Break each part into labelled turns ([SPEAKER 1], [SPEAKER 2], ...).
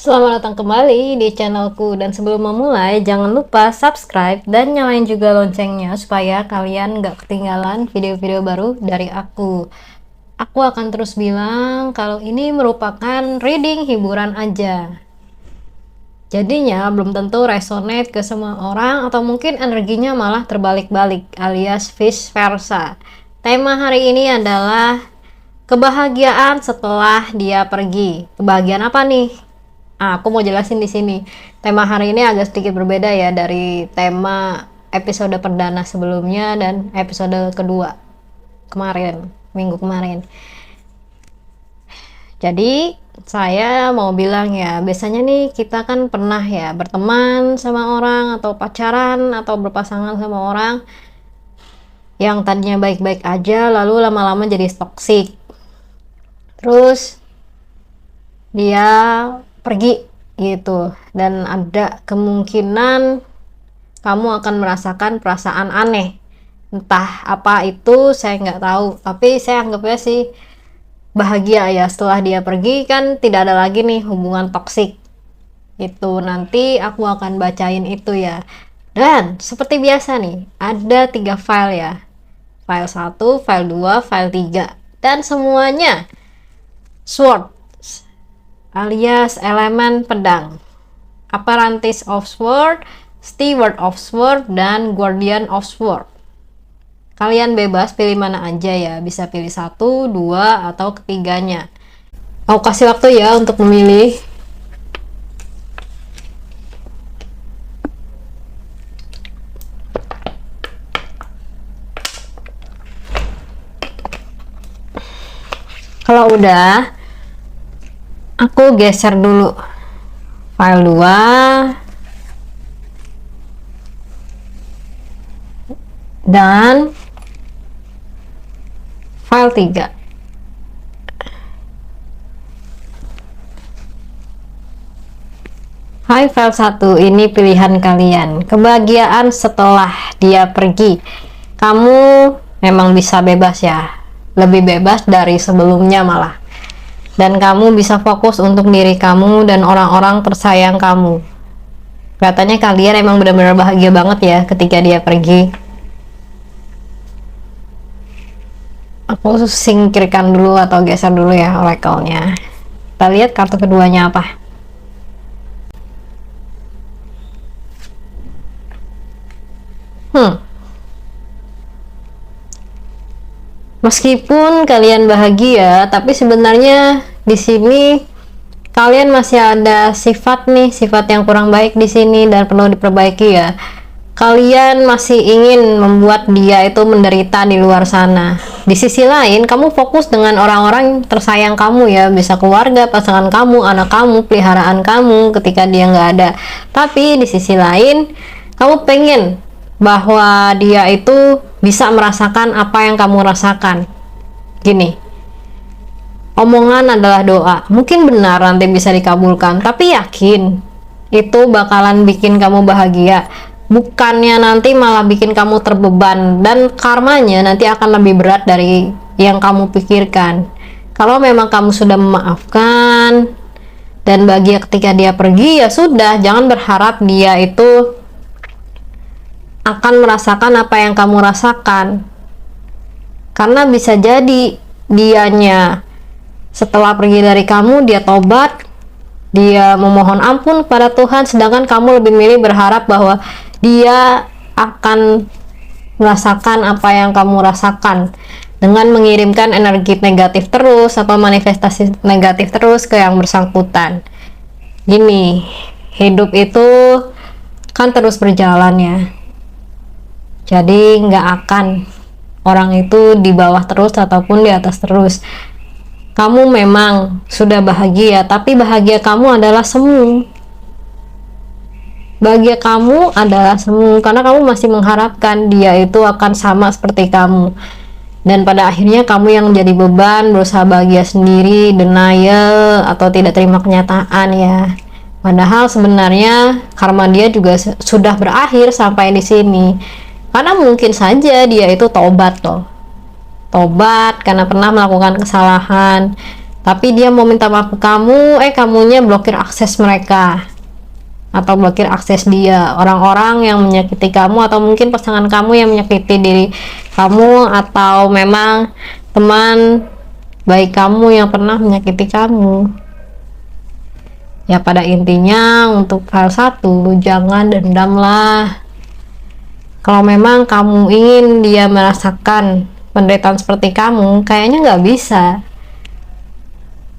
[SPEAKER 1] Selamat datang kembali di channelku, dan sebelum memulai jangan lupa subscribe dan nyalain juga loncengnya supaya kalian gak ketinggalan video-video baru dari aku. Aku akan terus bilang kalau ini merupakan reading hiburan aja, jadinya belum tentu resonate ke semua orang, atau mungkin energinya malah terbalik-balik alias vice versa. Tema hari ini adalah kebahagiaan setelah dia pergi. Kebahagiaan apa nih? Aku mau jelasin di sini. Tema hari ini agak sedikit berbeda ya dari tema episode perdana sebelumnya dan episode kedua kemarin, minggu kemarin. Jadi saya mau bilang ya, biasanya nih kita kan pernah ya berteman sama orang atau pacaran atau berpasangan sama orang yang tadinya baik-baik aja, lalu lama-lama jadi toksik. Terus dia pergi gitu, dan ada kemungkinan kamu akan merasakan perasaan aneh. Entah apa itu, saya nggak tahu, tapi saya anggapnya sih bahagia ya. Setelah dia pergi kan tidak ada lagi nih hubungan toksik. Itu nanti aku akan bacain itu ya. Dan seperti biasa nih, ada 3 file ya. File 1, file 2, file 3, dan semuanya sword alias elemen pedang, Apprentice of Sword, Steward of Sword, dan Guardian of Sword. Kalian bebas pilih mana aja ya, bisa pilih 1, 2, atau ketiganya. Aku kasih waktu ya untuk memilih. Kalau udah, aku geser dulu file 2 dan file 3. Hai file 1, ini pilihan kalian. Kebahagiaan setelah dia pergi. Kamu memang bisa bebas ya, lebih bebas dari sebelumnya malah. Dan kamu bisa fokus untuk diri kamu dan orang-orang tersayang kamu. Katanya kalian emang benar-benar bahagia banget ya ketika dia pergi. Aku singkirkan dulu atau geser dulu ya oracle-nya. Kita lihat kartu keduanya apa. Meskipun kalian bahagia, tapi sebenarnya di sini kalian masih ada sifat yang kurang baik di sini dan perlu diperbaiki ya. Kalian masih ingin membuat dia itu menderita di luar sana. Di sisi lain, kamu fokus dengan orang-orang tersayang kamu ya, bisa keluarga, pasangan kamu, anak kamu, peliharaan kamu ketika dia nggak ada. Tapi di sisi lain, kamu pengen bahwa dia itu bisa merasakan apa yang kamu rasakan. Gini, omongan adalah doa. Mungkin benar nanti bisa dikabulkan, tapi yakin itu bakalan bikin kamu bahagia. Bukannya nanti malah bikin kamu terbeban, dan karmanya nanti akan lebih berat dari yang kamu pikirkan. Kalau memang kamu sudah memaafkan dan bahagia ketika dia pergi, ya sudah, jangan berharap dia itu akan merasakan apa yang kamu rasakan. Karena bisa jadi dianya setelah pergi dari kamu, dia tobat, dia memohon ampun kepada Tuhan, sedangkan kamu lebih milih berharap bahwa dia akan merasakan apa yang kamu rasakan dengan mengirimkan energi negatif terus atau manifestasi negatif terus ke yang bersangkutan. Gini, hidup itu kan terus berjalan ya, jadi nggak akan orang itu di bawah terus ataupun di atas terus. Kamu memang sudah bahagia, tapi bahagia kamu adalah semu. Bahagia kamu adalah semu karena kamu masih mengharapkan dia itu akan sama seperti kamu. Dan pada akhirnya kamu yang jadi beban, berusaha bahagia sendiri, denial atau tidak terima kenyataan ya. Padahal sebenarnya karma dia juga sudah berakhir sampai di sini. Karena mungkin saja dia itu tobat loh. Tobat karena pernah melakukan kesalahan. tapi dia mau minta maaf ke kamu, kamunya blokir akses mereka atau blokir akses dia, orang-orang yang menyakiti kamu, atau mungkin pasangan kamu yang menyakiti diri kamu, atau memang teman baik kamu yang pernah menyakiti kamu. Ya pada intinya untuk hal satu, jangan dendamlah. Kalau memang kamu ingin dia merasakan penderitaan seperti kamu, kayaknya nggak bisa.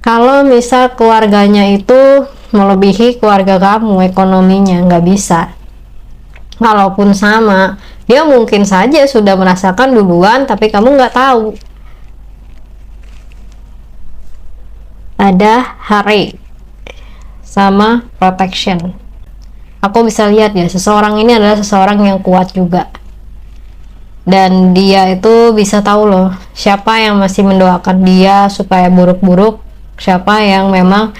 [SPEAKER 1] Kalau misal keluarganya itu melebihi keluarga kamu, ekonominya nggak bisa. Kalaupun sama, dia mungkin saja sudah merasakan duluan, tapi kamu nggak tahu. Ada hari sama protection. Aku bisa lihat ya, seseorang ini adalah seseorang yang kuat juga, dan dia itu bisa tahu loh siapa yang masih mendoakan dia supaya buruk-buruk, siapa yang memang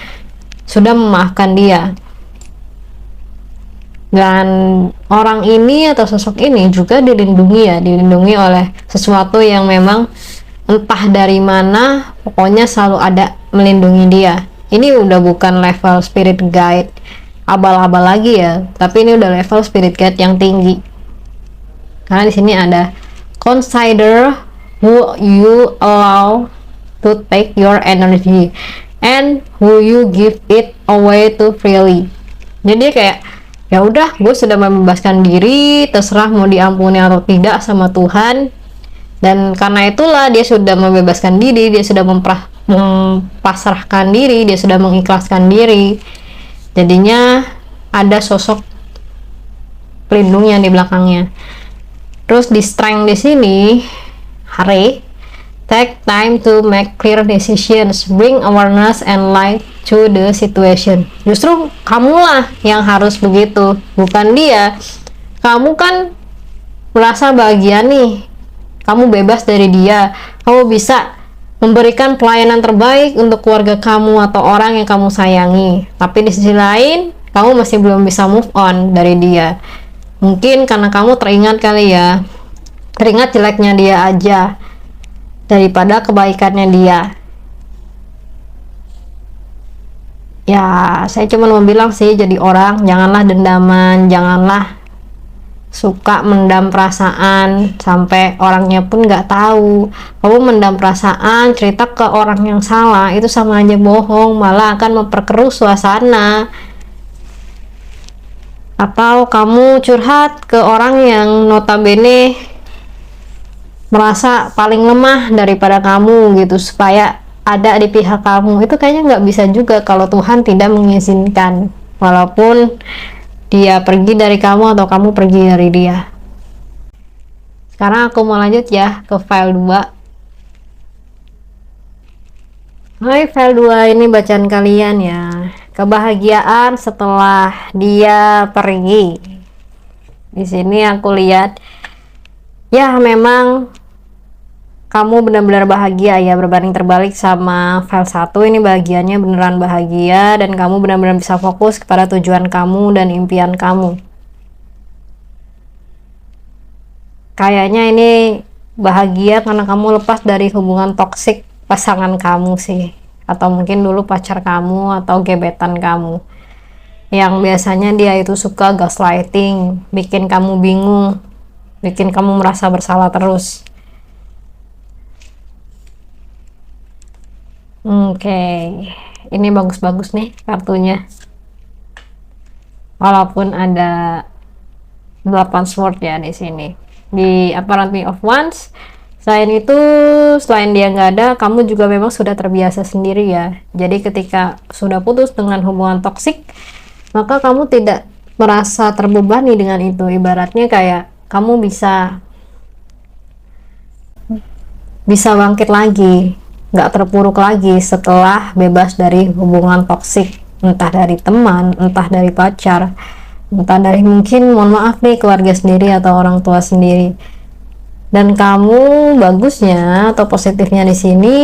[SPEAKER 1] sudah memaafkan dia. Dan orang ini atau sosok ini juga dilindungi ya, dilindungi oleh sesuatu yang memang entah dari mana, pokoknya selalu ada melindungi dia. Ini udah bukan level spirit guide abal-abal lagi ya, tapi ini udah level spirit guide yang tinggi. Karena di sini ada consider who you allow to take your energy and who you give it away to freely. Jadi kayak ya udah, gue sudah membebaskan diri, terserah mau diampuni atau tidak sama Tuhan. Dan karena itulah dia sudah membebaskan diri, dia sudah mempasrahkan diri, dia sudah mengikhlaskan diri. Jadinya ada sosok pelindung yang di belakangnya. Terus di strength di sini, hari take time to make clear decisions, bring awareness and light to the situation. Justru kamulah yang harus begitu, bukan dia. Kamu kan merasa bahagia nih, kamu bebas dari dia, kamu bisa memberikan pelayanan terbaik untuk keluarga kamu atau orang yang kamu sayangi. Tapi di sisi lain, kamu masih belum bisa move on dari dia. Mungkin karena kamu teringat kali ya, teringat jeleknya dia aja daripada kebaikannya dia. Ya, saya cuma mau bilang sih, jadi orang janganlah dendaman, janganlah suka mendam perasaan sampai orangnya pun nggak tahu. Kamu mendam perasaan, cerita ke orang yang salah, itu sama aja bohong, malah akan memperkeruh suasana. Atau kamu curhat ke orang yang notabene merasa paling lemah daripada kamu gitu, supaya ada di pihak kamu. Itu kayaknya nggak bisa juga kalau Tuhan tidak mengizinkan, walaupun dia pergi dari kamu atau kamu pergi dari dia. Sekarang aku mau lanjut ya ke file 2. Hai, file 2 ini bacaan kalian ya. Kebahagiaan setelah dia pergi. Di sini aku lihat ya, memang kamu benar-benar bahagia ya, berbanding terbalik sama file 1. Ini bahagianya beneran bahagia, dan kamu benar-benar bisa fokus kepada tujuan kamu dan impian kamu. Kayaknya ini bahagia karena kamu lepas dari hubungan toksik pasangan kamu sih, atau mungkin dulu pacar kamu atau gebetan kamu, yang biasanya dia itu suka gaslighting, bikin kamu bingung, bikin kamu merasa bersalah terus. Oke, ini bagus-bagus nih kartunya. Walaupun ada 8 sword ya di sini. Di apparently of wands, selain itu, selain dia nggak ada, kamu juga memang sudah terbiasa sendiri ya. Jadi ketika sudah putus dengan hubungan toksik, maka kamu tidak merasa terbebani dengan itu. Ibaratnya kayak kamu bisa bangkit lagi, nggak terpuruk lagi setelah bebas dari hubungan toksik, entah dari teman, entah dari pacar, entah dari mungkin, mohon maaf nih, keluarga sendiri atau orang tua sendiri. Dan kamu bagusnya atau positifnya di sini,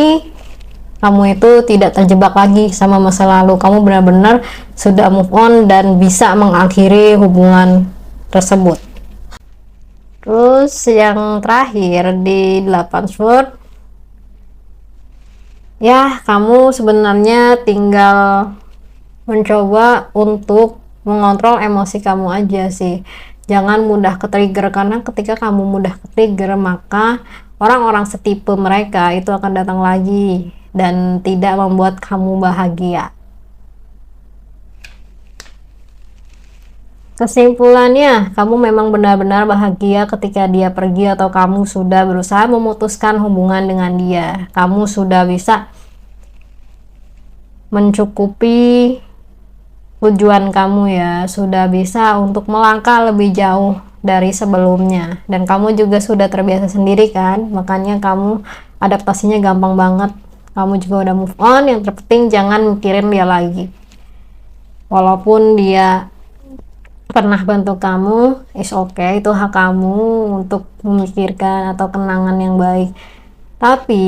[SPEAKER 1] kamu itu tidak terjebak lagi sama masa lalu. Kamu benar-benar sudah move on dan bisa mengakhiri hubungan tersebut. Terus yang terakhir di 8 sword, Ya, kamu sebenarnya tinggal mencoba untuk mengontrol emosi kamu aja sih. Jangan mudah ke-trigger, karena ketika kamu mudah ke-trigger, maka orang-orang setipe mereka itu akan datang lagi dan tidak membuat kamu bahagia. Kesimpulannya, kamu memang benar-benar bahagia ketika dia pergi, atau kamu sudah berusaha memutuskan hubungan dengan dia. Kamu sudah bisa mencukupi tujuan kamu ya, sudah bisa untuk melangkah lebih jauh dari sebelumnya, dan kamu juga sudah terbiasa sendiri kan, makanya kamu adaptasinya gampang banget. Kamu juga udah move on, yang terpenting jangan mikirin dia lagi. Walaupun dia pernah bantu kamu, is okay, itu hak kamu untuk memikirkan atau kenangan yang baik. Tapi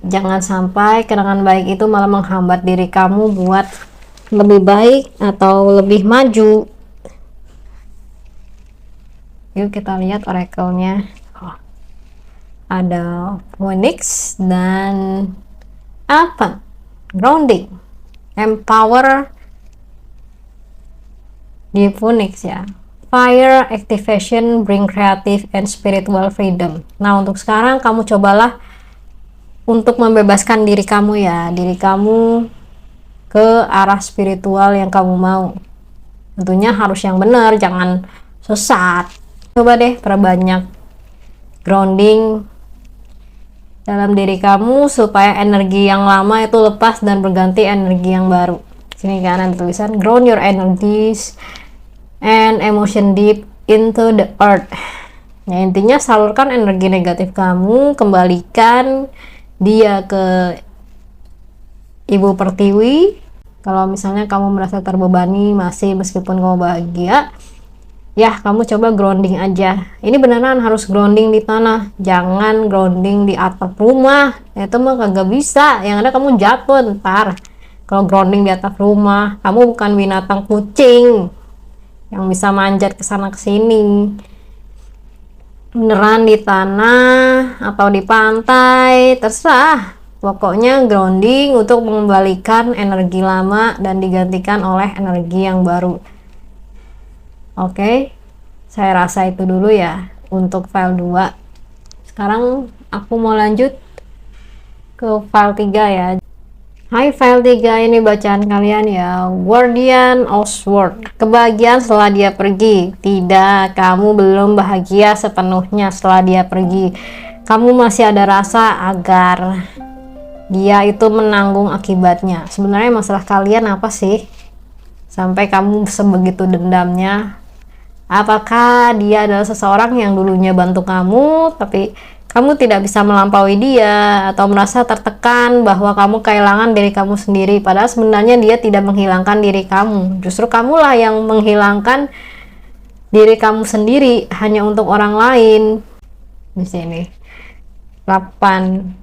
[SPEAKER 1] jangan sampai kenangan baik itu malah menghambat diri kamu buat lebih baik atau lebih maju. Yuk kita lihat oracle-nya. Ada Phoenix dan apa? Grounding, Empower di Phoenix ya. Fire activation bring creative and spiritual freedom. Nah, untuk sekarang kamu cobalah untuk membebaskan diri kamu ya, diri kamu ke arah spiritual yang kamu mau. Tentunya harus yang benar, jangan sesat. Coba deh perbanyak grounding dalam diri kamu supaya energi yang lama itu lepas dan berganti energi yang baru. Sini kan ada tulisan ground your energies and emotion deep into the earth. Ya, intinya salurkan energi negatif kamu, kembalikan dia ke Ibu Pertiwi. Kalau misalnya kamu merasa terbebani masih meskipun kamu bahagia, ya kamu coba grounding aja. Ini beneran harus grounding di tanah, jangan grounding di atap rumah. Itu mah kagak bisa, yang ada kamu jatuh ntar. Kalau grounding di atap rumah, kamu bukan binatang kucing yang bisa manjat ke sana ke sini. Beneran di tanah atau di pantai, terserah. Pokoknya grounding untuk mengembalikan energi lama dan digantikan oleh energi yang baru. Oke, saya rasa itu dulu ya untuk file 2. Sekarang aku mau lanjut ke file 3 ya. Hai file 3, ini bacaan kalian ya. Guardian of Swords, kebahagiaan setelah dia pergi. Tidak, kamu belum bahagia sepenuhnya setelah dia pergi. Kamu masih ada rasa agar dia itu menanggung akibatnya. Sebenarnya masalah kalian apa sih? Sampai kamu sebegitu dendamnya. Apakah dia adalah seseorang yang dulunya bantu kamu, tapi kamu tidak bisa melampaui dia, atau merasa tertekan bahwa kamu kehilangan diri kamu sendiri, padahal sebenarnya dia tidak menghilangkan diri kamu. Justru kamulah yang menghilangkan diri kamu sendiri hanya untuk orang lain. Di sini 8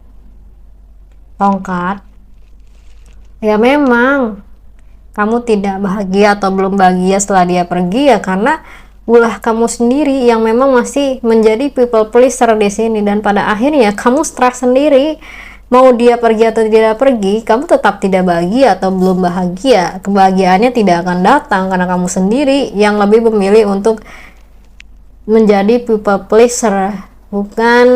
[SPEAKER 1] tongkat. Ya memang kamu tidak bahagia atau belum bahagia setelah dia pergi ya karena ulah kamu sendiri yang memang masih menjadi people pleaser di sini, dan pada akhirnya kamu stres sendiri. Mau dia pergi atau tidak pergi, kamu tetap tidak bahagia atau belum bahagia. Kebahagiaannya tidak akan datang karena kamu sendiri yang lebih memilih untuk menjadi people pleaser, bukan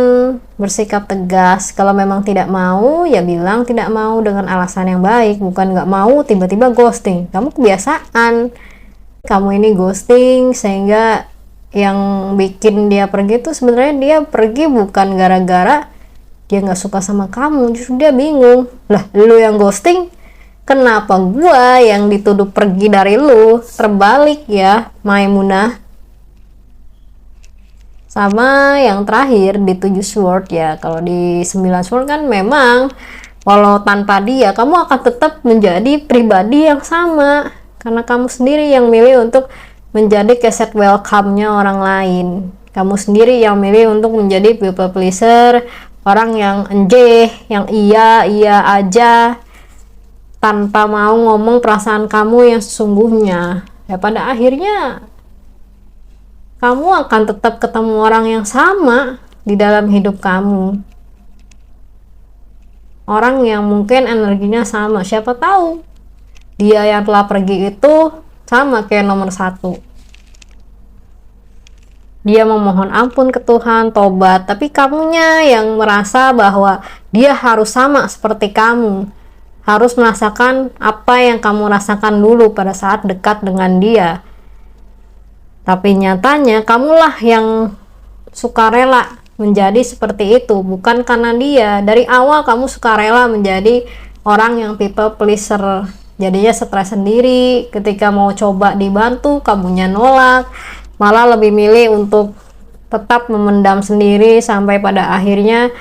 [SPEAKER 1] bersikap tegas. Kalau memang tidak mau, ya bilang tidak mau dengan alasan yang baik, bukan nggak mau tiba-tiba ghosting. Kamu kebiasaan. Kamu ini ghosting sehingga yang bikin dia pergi tuh sebenarnya dia pergi bukan gara-gara dia nggak suka sama kamu, justru dia bingung lah, lu yang ghosting kenapa gua yang dituduh pergi dari lu. Terbalik ya Maimunah. Sama yang terakhir di 7 sword ya, kalau di 9 sword kan memang walau tanpa dia kamu akan tetap menjadi pribadi yang sama, karena kamu sendiri yang milih untuk menjadi keset welcome-nya orang lain. Kamu sendiri yang milih untuk menjadi people pleaser, orang yang enjeh, yang iya aja tanpa mau ngomong perasaan kamu yang sesungguhnya. Ya pada akhirnya kamu akan tetap ketemu orang yang sama di dalam hidup kamu. orang yang mungkin energinya sama. Siapa tahu dia yang telah pergi itu sama kayak nomor 1. Dia memohon ampun ke Tuhan, tobat, tapi kamunya yang merasa bahwa dia harus sama seperti kamu, harus merasakan apa yang kamu rasakan dulu pada saat dekat dengan dia. Tapi nyatanya kamulah yang sukarela menjadi seperti itu, bukan karena dia. Dari awal kamu sukarela menjadi orang yang people pleaser, jadinya stres sendiri. Ketika mau coba dibantu, kamunya nolak, malah lebih milih untuk tetap memendam sendiri sampai pada akhirnya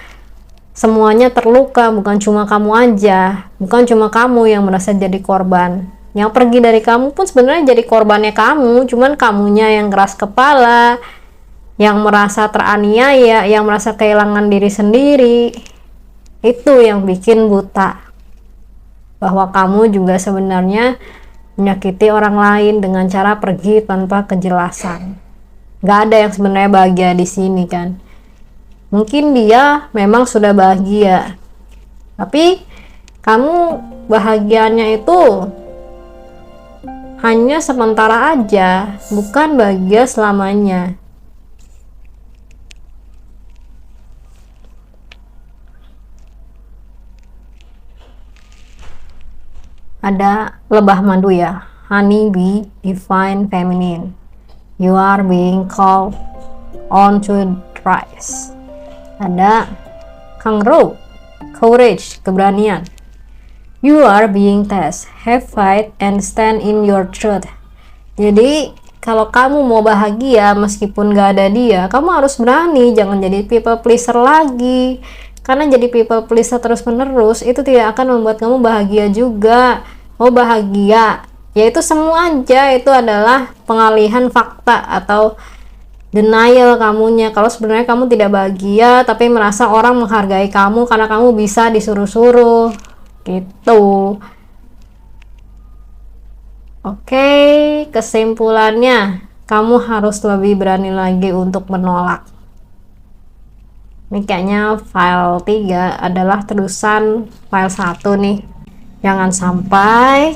[SPEAKER 1] semuanya terluka. Bukan cuma kamu aja, bukan cuma kamu yang merasa jadi korban. Yang pergi dari kamu pun sebenarnya jadi korbannya kamu, cuman kamunya yang keras kepala, yang merasa teraniaya, yang merasa kehilangan diri sendiri. Itu yang bikin buta bahwa kamu juga sebenarnya menyakiti orang lain dengan cara pergi tanpa kejelasan. Gak ada yang sebenarnya bahagia di sini kan. Mungkin dia memang sudah bahagia, tapi kamu bahagianya itu hanya sementara aja, bukan bahagia selamanya. Ada lebah madu ya, honey bee, divine feminine. You are being called on to rise. Ada kangaroo, courage, keberanian. You are being tested, have fight and stand in your truth. Jadi kalau kamu mau bahagia meskipun gak ada dia, kamu harus berani, jangan jadi people pleaser lagi. Karena jadi people pleaser terus menerus itu tidak akan membuat kamu bahagia juga. Mau bahagia, yaitu semua aja itu adalah pengalihan fakta atau denial kamunya. Kalau sebenarnya kamu tidak bahagia tapi merasa orang menghargai kamu karena kamu bisa disuruh-suruh gitu. Oke, kesimpulannya kamu harus lebih berani lagi untuk menolak. Ini kayaknya file 3 adalah terusan file 1 nih. Jangan sampai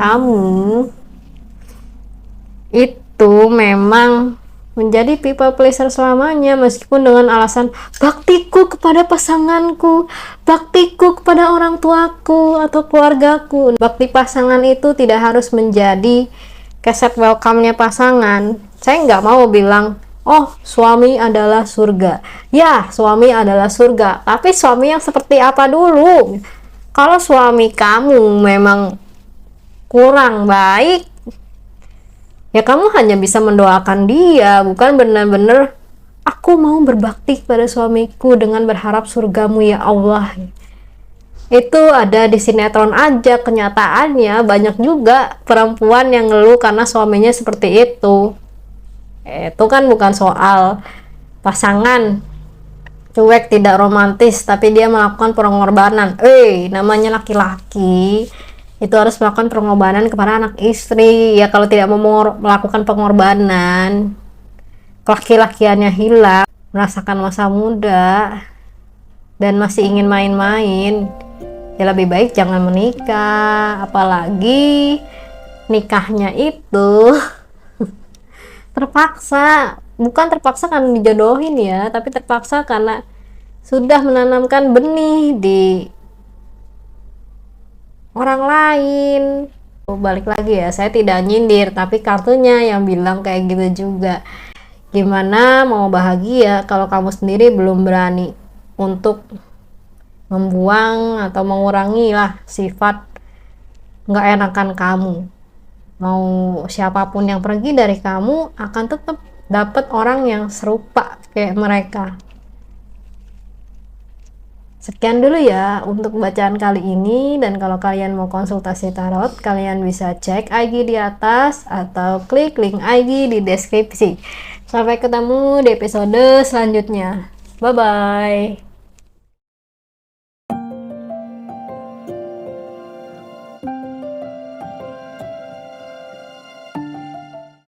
[SPEAKER 1] kamu itu memang menjadi people pleaser selamanya, meskipun dengan alasan baktiku kepada pasanganku, baktiku kepada orang tuaku atau keluargaku. Bakti pasangan itu tidak harus menjadi keset welcome-nya pasangan. Saya nggak mau bilang oh suami adalah surga. Ya, suami adalah surga, tapi suami yang seperti apa dulu? Kalau suami kamu memang kurang baik, ya kamu hanya bisa mendoakan dia, bukan benar-benar aku mau berbakti pada suamiku dengan berharap surgamu ya Allah. Itu ada di sinetron aja, kenyataannya banyak juga perempuan yang ngeluh karena suaminya seperti itu. Itu kan bukan soal pasangan cuek tidak romantis tapi dia melakukan pengorbanan. Namanya laki-laki itu harus melakukan pengorbanan kepada anak istri. Ya kalau tidak mau melakukan pengorbanan, laki-lakiannya hilang, merasakan masa muda dan masih ingin main-main, ya lebih baik jangan menikah. Apalagi nikahnya itu terpaksa, bukan terpaksa karena dijodohin ya, tapi terpaksa karena sudah menanamkan benih di orang lain. Balik lagi ya, saya tidak nyindir, tapi kartunya yang bilang kayak gitu juga. Gimana mau bahagia kalau kamu sendiri belum berani untuk membuang atau mengurangi lah sifat nggak enakan kamu. Mau siapapun yang pergi dari kamu akan tetap dapat orang yang serupa kayak mereka. Sekian dulu ya untuk bacaan kali ini, dan kalau kalian mau konsultasi tarot kalian bisa cek IG di atas atau klik link IG di deskripsi. Sampai ketemu di episode selanjutnya. Bye bye.